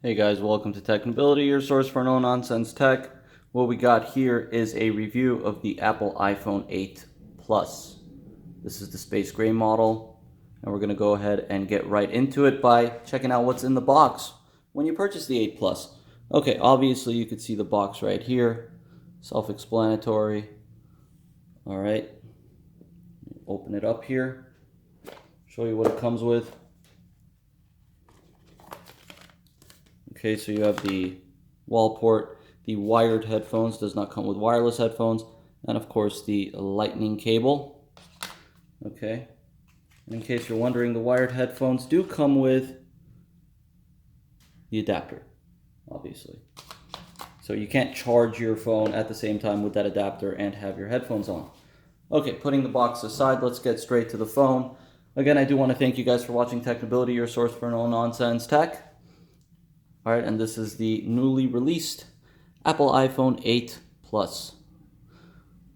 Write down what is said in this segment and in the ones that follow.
Hey guys, welcome to Technibility, your source for no-nonsense tech. What we got here is a review of the Apple iPhone 8 Plus. This is the space gray model, and we're going to go ahead and get right into it by checking out what's in the box when you purchase the 8 Plus. Okay, obviously you can see the box right here, self-explanatory. All right, open it up here, show you what it comes with. Okay, so you have the wall port, the wired headphones, does not come with wireless headphones, and of course the lightning cable. Okay, and in case you're wondering, the wired headphones do come with the adapter, obviously. So you can't charge your phone at the same time with that adapter and have your headphones on. Okay, putting the box aside, let's get straight to the phone. Again, I do want to thank you guys for watching Technibility, your source for no-nonsense tech. All right, and this is the newly released Apple iPhone 8 Plus.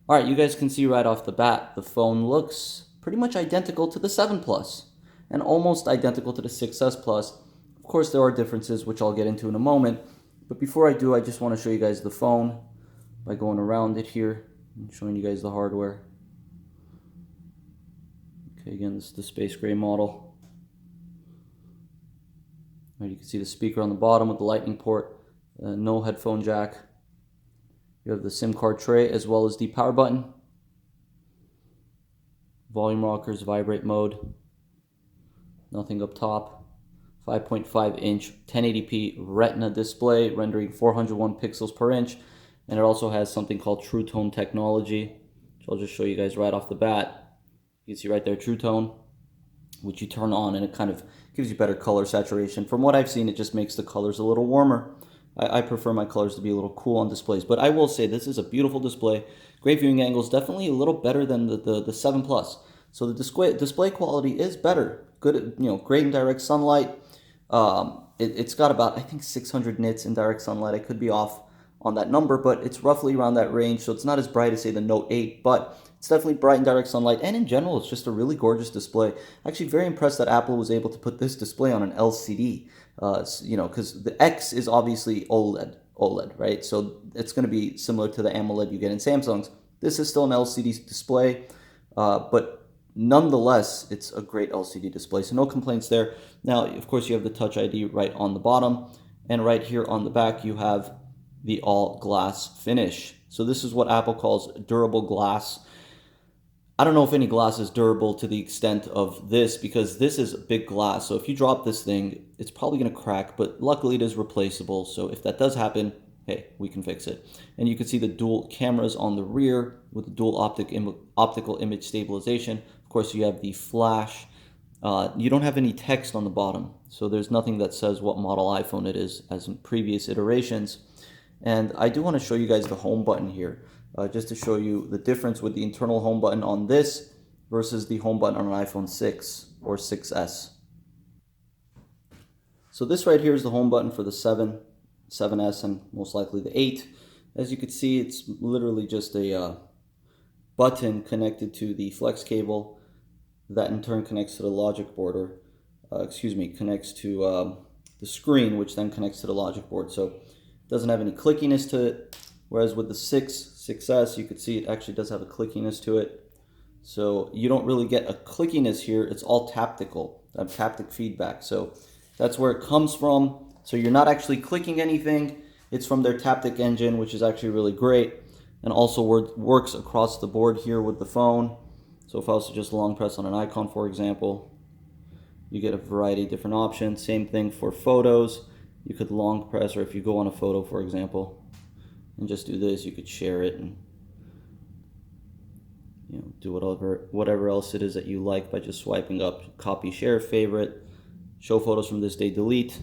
All right, you guys can see right off the bat, the phone looks pretty much identical to the 7 Plus and almost identical to the 6S Plus. Of course, there are differences, which I'll get into in a moment. But before I do, I just want to show you guys the phone by going around it here and showing you guys the hardware. Okay, again, this is the space gray model. You can see the speaker on the bottom with the lightning port, no headphone jack. You have the SIM card tray as well as the power button. Volume rockers, vibrate mode. Nothing up top. 5.5-inch 1080p Retina display rendering 401 pixels per inch. And it also has something called True Tone technology, which I'll just show you guys right off the bat. You can see right there True Tone, which you turn on and it kind of gives you better color saturation. From what I've seen, it just makes the colors a little warmer. I prefer my colors to be a little cool on displays, but I will say this is a beautiful display. Great viewing angles, definitely a little better than the 7 Plus. So the display quality is better. Good, great in direct sunlight. It's got about, I think, 600 nits in direct sunlight. I could be off on that number, but it's roughly around that range. So it's not as bright as, say, the Note 8, but it's definitely bright in direct sunlight, and in general, it's just a really gorgeous display. Actually, very impressed that Apple was able to put this display on an LCD. Because the X is obviously OLED, right? So it's going to be similar to the AMOLED you get in Samsung's. This is still an LCD display, but nonetheless, it's a great LCD display. So no complaints there. Now, of course, you have the Touch ID right on the bottom, and right here on the back, you have the all glass finish. So this is what Apple calls durable glass. I don't know if any glass is durable to the extent of this, because this is big glass. So if you drop this thing, it's probably going to crack, but luckily it is replaceable. So if that does happen, hey, we can fix it. And you can see the dual cameras on the rear with the dual optical image stabilization. Of course, you have the flash. You don't have any text on the bottom, so there's nothing that says what model iPhone it is as in previous iterations. And I do want to show you guys the home button here. Just to show you the difference with the internal home button on this versus the home button on an iPhone 6 or 6S. So this right here is the home button for the 7, 7S, and most likely the 8. As you can see, it's literally just a button connected to the flex cable that in turn connects to the logic board, or connects to the screen, which then connects to the logic board. So it doesn't have any clickiness to it. Whereas with the 6S, you could see it actually does have a clickiness to it. So you don't really get a clickiness here. It's all taptic feedback. So that's where it comes from. So you're not actually clicking anything. It's from their Taptic engine, which is actually really great. And also works across the board here with the phone. So if I was to just long press on an icon, for example, you get a variety of different options. Same thing for photos. You could long press, or if you go on a photo, for example, and just do this, you could share it and do whatever else it is that you like by just swiping up, copy, share, favorite, show photos from this day, delete.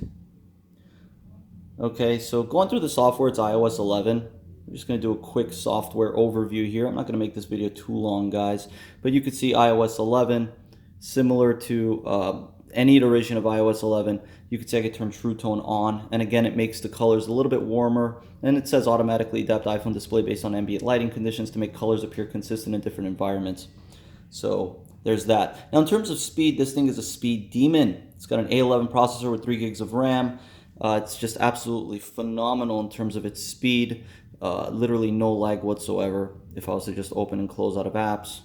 Okay, so going through the software, it's iOS 11. I'm just going to do a quick software overview here. I'm not going to make this video too long, guys, but you could see iOS 11, similar to any iteration of iOS 11. You could say I could turn True Tone on, and again, it makes the colors a little bit warmer, and it says automatically adapt iPhone display based on ambient lighting conditions to make colors appear consistent in different environments. So there's that. Now in terms of speed, this thing is a speed demon. It's got an A11 processor with 3 gigs of RAM, It's just absolutely phenomenal in terms of its speed. Literally no lag whatsoever if I was to just open and close out of apps.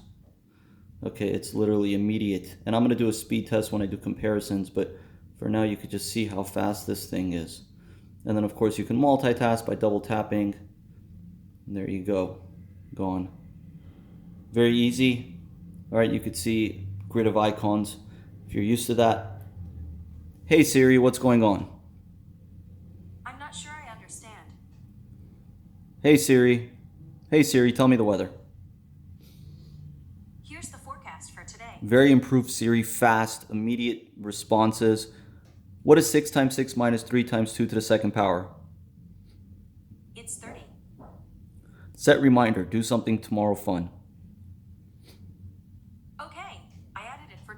Okay, it's literally immediate. And I'm going to do a speed test when I do comparisons, but for now you could just see how fast this thing is. And then of course you can multitask by double tapping. And there you go. Gone. Very easy. All right, you could see grid of icons if you're used to that. Hey Siri, what's going on? I'm not sure I understand. Hey Siri. Hey Siri, tell me the weather. Here's the forecast for today. Very improved Siri, fast, immediate responses. What is 6 times 6 minus 3 times 2 to the second power? It's 30. Set reminder, do something tomorrow fun. Okay, I added it for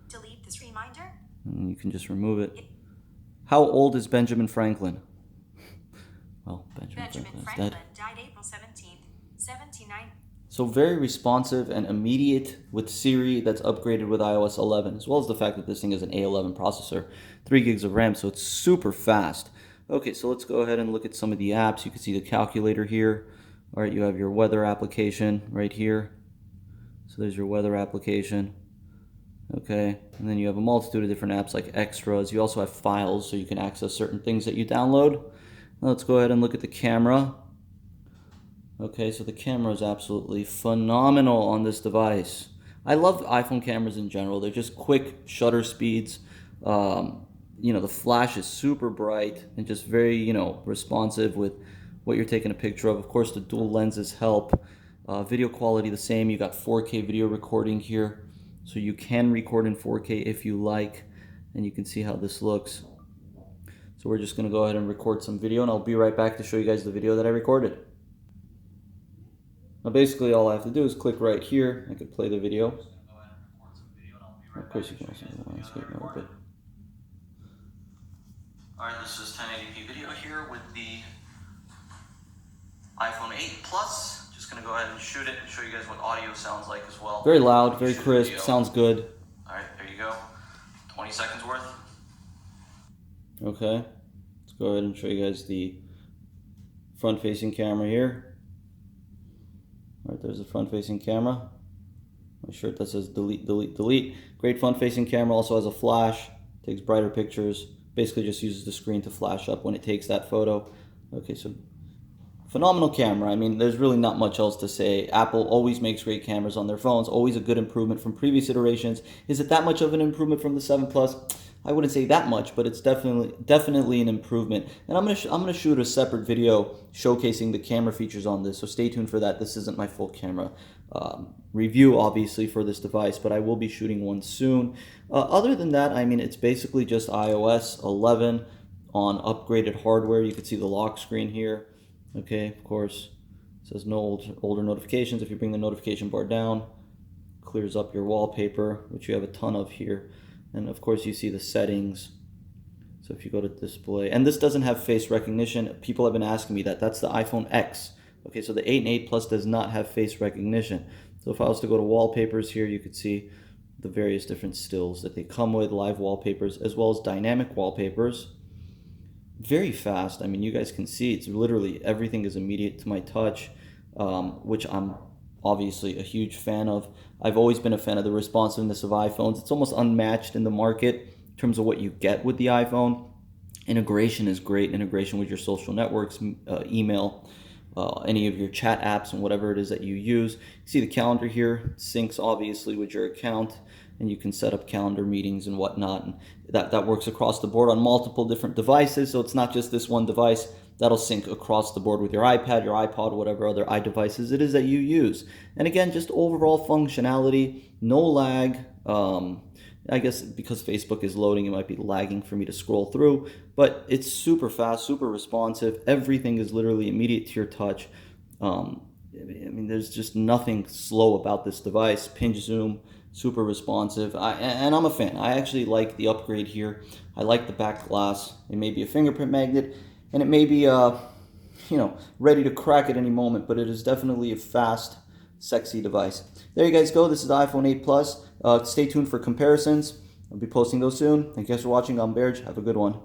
delete this reminder. And you can just remove it. How old is Benjamin Franklin? Well, Benjamin Franklin died April 17th, 1790. So very responsive and immediate with Siri that's upgraded with iOS 11, as well as the fact that this thing is an A11 processor, 3 gigs of RAM, so it's super fast. Okay, so let's go ahead and look at some of the apps. You can see the calculator here. All right, you have your weather application right here. So there's your weather application. Okay, and then you have a multitude of different apps like extras. You also have files, so you can access certain things that you download. Now let's go ahead and look at the camera. Okay, so the camera is absolutely phenomenal on this device. I love iPhone cameras in general. They're just quick shutter speeds. The flash is super bright and just very, responsive with what you're taking a picture of. Of course, the dual lenses help. Video quality the same. You got 4K video recording here. So you can record in 4K if you like. And you can see how this looks. So we're just going to go ahead and record some video, and I'll be right back to show you guys the video that I recorded. Now basically all I have to do is click right here. I could play the video. Of course you can also do the landscape mode, but... Alright, this is 1080p video here with the iPhone 8 Plus. Just going to go ahead and shoot it and show you guys what audio sounds like as well. Very loud, very crisp, sounds good. Alright, there you go. 20 seconds worth. Okay, let's go ahead and show you guys the front-facing camera here. Alright, there's the front-facing camera. My shirt that says delete, delete, delete. Great front-facing camera, also has a flash, takes brighter pictures, basically just uses the screen to flash up when it takes that photo. Okay, so phenomenal camera. I mean, there's really not much else to say. Apple always makes great cameras on their phones, always a good improvement from previous iterations. Is it that much of an improvement from the 7 Plus? I wouldn't say that much, but it's definitely an improvement. And I'm gonna shoot a separate video showcasing the camera features on this, so stay tuned for that. This isn't my full camera review, obviously, for this device, but I will be shooting one soon. Other than that, I mean, it's basically just iOS 11 on upgraded hardware. You can see the lock screen here. Okay, of course, it says no older notifications. If you bring the notification bar down, clears up your wallpaper, which you have a ton of here. And of course you see the settings. So if you go to display, and this doesn't have face recognition. People have been asking me that. That's the iPhone X. Okay, so the 8 and 8 Plus does not have face recognition. So if I was to go to wallpapers here, you could see the various different stills that they come with, live wallpapers, as well as dynamic wallpapers. Very fast. I mean, you guys can see it's literally everything is immediate to my touch, which I'm obviously a huge fan of. I've always been a fan of the responsiveness of iPhones. It's almost unmatched in the market in terms of what you get with the iPhone. Integration is great. Integration with your social networks, email, any of your chat apps and whatever it is that you use. You see the calendar here. It syncs obviously with your account, and you can set up calendar meetings and whatnot. And that works across the board on multiple different devices. So it's not just this one device. That'll sync across the board with your iPad, your iPod, whatever other iDevices it is that you use. And again, just overall functionality, no lag. I guess because Facebook is loading, it might be lagging for me to scroll through, but it's super fast, super responsive. Everything is literally immediate to your touch. I mean, there's just nothing slow about this device. Pinch zoom, super responsive. And I'm a fan. I actually like the upgrade here. I like the back glass. It may be a fingerprint magnet, and it may be, ready to crack at any moment, but it is definitely a fast, sexy device. There you guys go. This is the iPhone 8 Plus. Stay tuned for comparisons. I'll be posting those soon. Thank you guys for watching. I'm Berj. Have a good one.